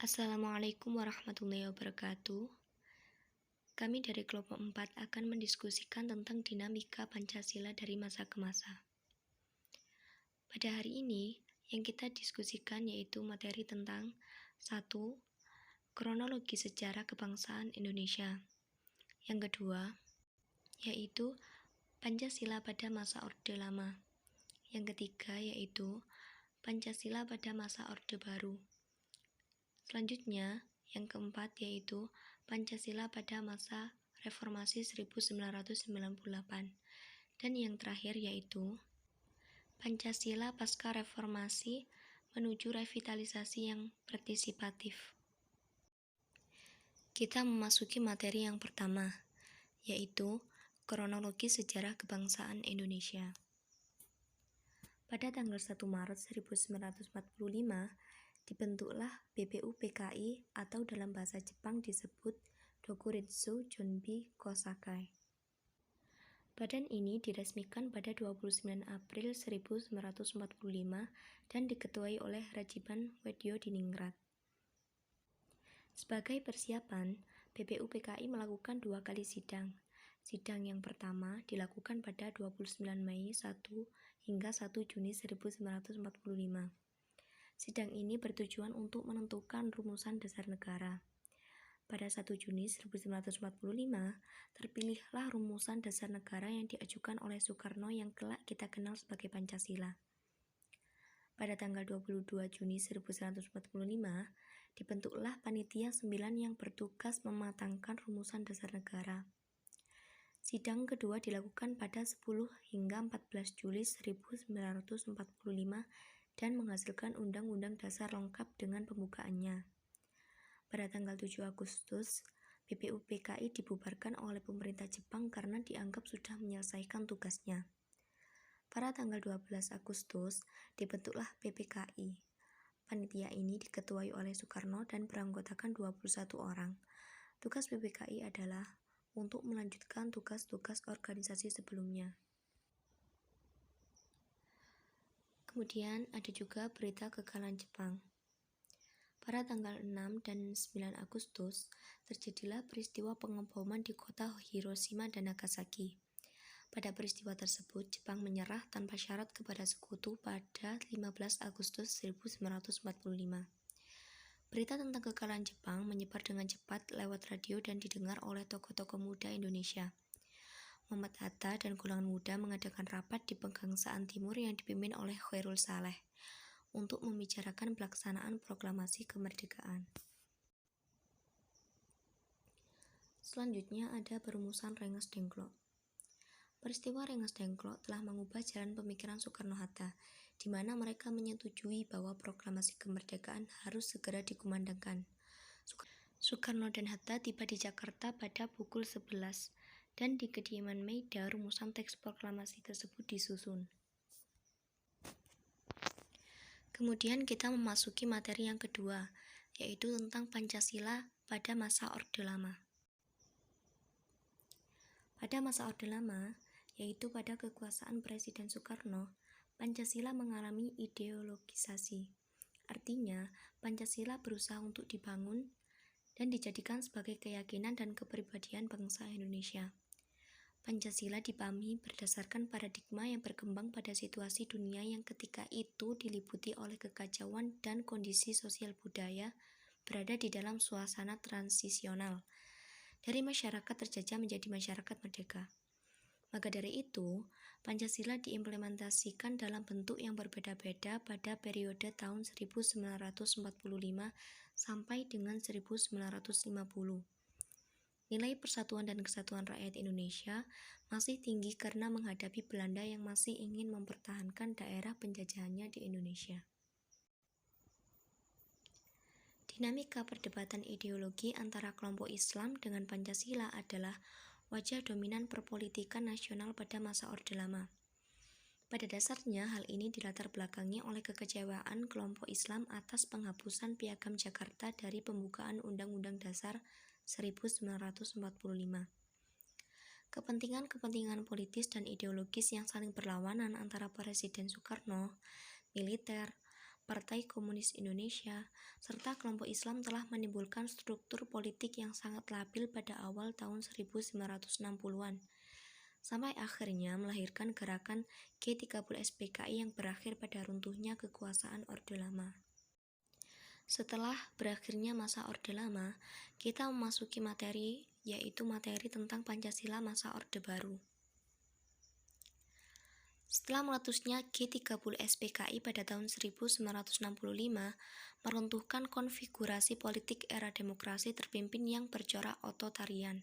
Assalamualaikum warahmatullahi wabarakatuh. Kami dari kelompok 4 akan mendiskusikan tentang dinamika Pancasila dari masa ke masa. Pada hari ini, yang kita diskusikan yaitu materi tentang 1. Kronologi sejarah kebangsaan Indonesia. Yang kedua, yaitu Pancasila pada masa Orde Lama. Yang ketiga, yaitu Pancasila pada masa Orde Baru. Selanjutnya, yang keempat yaitu Pancasila pada masa Reformasi 1998. Dan yang terakhir yaitu Pancasila pasca reformasi menuju revitalisasi yang partisipatif. Kita memasuki materi yang pertama, yaitu kronologi sejarah kebangsaan Indonesia. Pada tanggal 1 Maret 1945, dibentuklah BPUPKI atau dalam bahasa Jepang disebut Dokuritsu Jonbi Kosakai. Badan ini diresmikan pada 29 April 1945 dan diketuai oleh Rajiman Weddiodiningrat. Sebagai persiapan, BPUPKI melakukan 2 kali sidang. Sidang yang pertama dilakukan pada 29 Mei 1 hingga 1 Juni 1945. Sidang ini bertujuan untuk menentukan rumusan dasar negara. Pada 1 Juni 1945, terpilihlah rumusan dasar negara yang diajukan oleh Soekarno yang kelak kita kenal sebagai Pancasila. Pada tanggal 22 Juni 1945, dibentuklah Panitia 9 yang bertugas mematangkan rumusan dasar negara. Sidang kedua dilakukan pada 10 hingga 14 Juli 1945 dan menghasilkan Undang-Undang Dasar lengkap dengan pembukaannya. Pada tanggal 7 Agustus, BPUPKI dibubarkan oleh pemerintah Jepang karena dianggap sudah menyelesaikan tugasnya. Pada tanggal 12 Agustus, dibentuklah PPKI. Panitia ini diketuai oleh Soekarno dan beranggotakan 21 orang. Tugas PPKI adalah untuk melanjutkan tugas-tugas organisasi sebelumnya. Kemudian ada juga berita kekalahan Jepang. Pada tanggal 6 dan 9 Agustus, terjadilah peristiwa pengeboman di kota Hiroshima dan Nagasaki. Pada peristiwa tersebut, Jepang menyerah tanpa syarat kepada sekutu pada 15 Agustus 1945. Berita tentang kekalahan Jepang menyebar dengan cepat lewat radio dan didengar oleh tokoh-tokoh muda Indonesia. Muhammad Hatta dan golongan muda mengadakan rapat di Pegangsaan Timur yang dipimpin oleh Khairul Saleh untuk membicarakan pelaksanaan proklamasi kemerdekaan. Selanjutnya ada perumusan Rengas Dengklok. Peristiwa Rengas Dengklok telah mengubah jalan pemikiran Soekarno-Hatta, di mana mereka menyetujui bahwa proklamasi kemerdekaan harus segera dikumandangkan. Soekarno dan Hatta tiba di Jakarta pada pukul 11 dan di kediaman Meida rumusan teks proklamasi tersebut disusun. Kemudian kita memasuki materi yang kedua, yaitu tentang Pancasila pada masa Orde Lama. Pada masa Orde Lama, yaitu pada kekuasaan Presiden Soekarno, Pancasila mengalami ideologisasi. Artinya, Pancasila berusaha untuk dibangun dan dijadikan sebagai keyakinan dan kepribadian bangsa Indonesia. Pancasila dipahami berdasarkan paradigma yang berkembang pada situasi dunia yang ketika itu diliputi oleh kekacauan dan kondisi sosial budaya berada di dalam suasana transisional dari masyarakat terjajah menjadi masyarakat merdeka. Maka dari itu, Pancasila diimplementasikan dalam bentuk yang berbeda-beda pada periode tahun 1945 sampai dengan 1950. Nilai persatuan dan kesatuan rakyat Indonesia masih tinggi karena menghadapi Belanda yang masih ingin mempertahankan daerah penjajahannya di Indonesia. Dinamika perdebatan ideologi antara kelompok Islam dengan Pancasila adalah wajah dominan perpolitikan nasional pada masa Orde Lama. Pada dasarnya, hal ini dilatar belakangi oleh kekecewaan kelompok Islam atas penghapusan Piagam Jakarta dari pembukaan Undang-Undang Dasar 1945. Kepentingan-kepentingan politis dan ideologis yang saling berlawanan antara Presiden Soekarno, militer, Partai Komunis Indonesia, serta kelompok Islam telah menimbulkan struktur politik yang sangat labil pada awal tahun 1960-an, sampai akhirnya melahirkan gerakan G30 SPKI yang berakhir pada runtuhnya kekuasaan Orde Lama. Setelah berakhirnya masa Orde Lama, kita memasuki materi, yaitu materi tentang Pancasila masa Orde Baru. Setelah meletusnya G30 SPKI pada tahun 1965, meruntuhkan konfigurasi politik era demokrasi terpimpin yang bercorak otoritarian.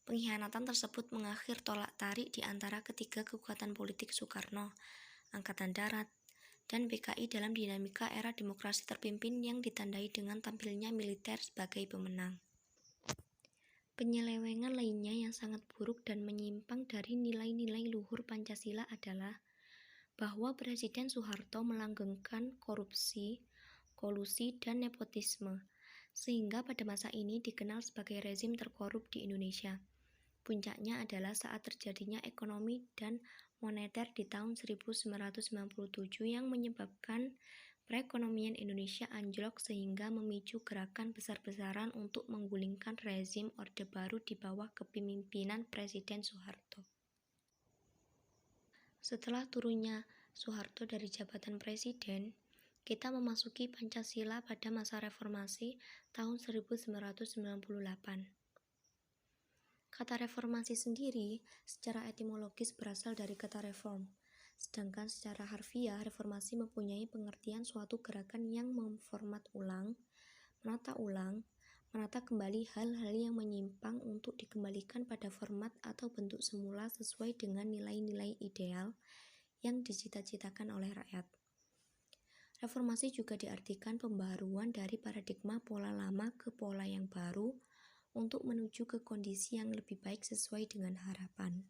Pengkhianatan tersebut mengakhir tolak tarik di antara ketiga kekuatan politik Soekarno, Angkatan Darat, dan PKI dalam dinamika era demokrasi terpimpin yang ditandai dengan tampilnya militer sebagai pemenang. Penyelewengan lainnya yang sangat buruk dan menyimpang dari nilai-nilai luhur Pancasila adalah bahwa Presiden Soeharto melanggengkan korupsi, kolusi, dan nepotisme, sehingga pada masa ini dikenal sebagai rezim terkorup di Indonesia. Puncaknya adalah saat terjadinya ekonomi dan moneter di tahun 1997 yang menyebabkan perekonomian Indonesia anjlok sehingga memicu gerakan besar-besaran untuk menggulingkan rezim Orde Baru di bawah kepemimpinan Presiden Soeharto. Setelah turunnya Soeharto dari jabatan presiden, kita memasuki Pancasila pada masa reformasi tahun 1998. Kata reformasi sendiri secara etimologis berasal dari kata reform, sedangkan secara harfiah reformasi mempunyai pengertian suatu gerakan yang memformat ulang, menata kembali hal-hal yang menyimpang untuk dikembalikan pada format atau bentuk semula sesuai dengan nilai-nilai ideal yang dicita-citakan oleh rakyat. Reformasi juga diartikan pembaharuan dari paradigma pola lama ke pola yang baru untuk menuju ke kondisi yang lebih baik sesuai dengan harapan.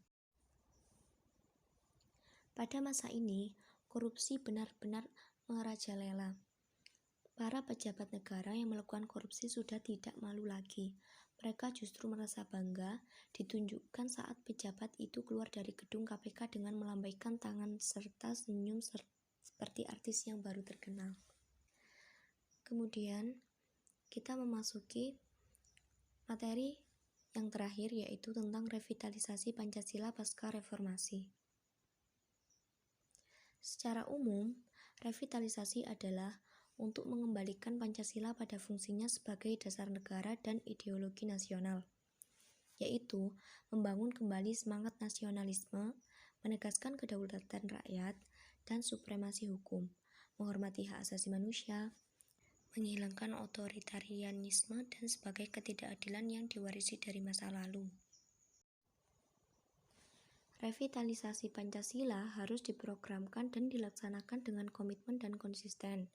Pada masa ini, korupsi benar-benar merajalela. Para pejabat negara yang melakukan korupsi sudah tidak malu lagi. Mereka justru merasa bangga ditunjukkan saat pejabat itu keluar dari gedung KPK dengan melambaikan tangan serta senyum seperti artis yang baru terkenal. Kemudian, kita memasuki materi yang terakhir, yaitu tentang revitalisasi Pancasila pasca reformasi. Secara umum, revitalisasi adalah untuk mengembalikan Pancasila pada fungsinya sebagai dasar negara dan ideologi nasional, yaitu membangun kembali semangat nasionalisme, menegaskan kedaulatan rakyat dan supremasi hukum, menghormati hak asasi manusia, menghilangkan otoritarianisme dan sebagai ketidakadilan yang diwarisi dari masa lalu. Revitalisasi Pancasila harus diprogramkan dan dilaksanakan dengan komitmen dan konsisten,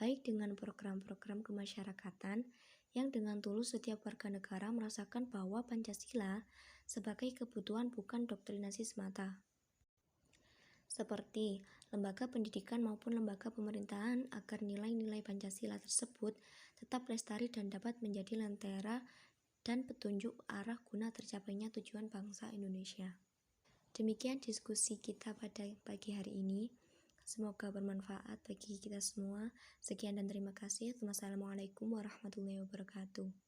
baik dengan program-program kemasyarakatan yang dengan tulus setiap warga negara merasakan bahwa Pancasila sebagai kebutuhan bukan doktrinasi semata, seperti lembaga pendidikan maupun lembaga pemerintahan, agar nilai-nilai Pancasila tersebut tetap lestari dan dapat menjadi lentera dan petunjuk arah guna tercapainya tujuan bangsa Indonesia. Demikian diskusi kita pada pagi hari ini. Semoga bermanfaat bagi kita semua. Sekian dan terima kasih. Wassalamualaikum warahmatullahi wabarakatuh.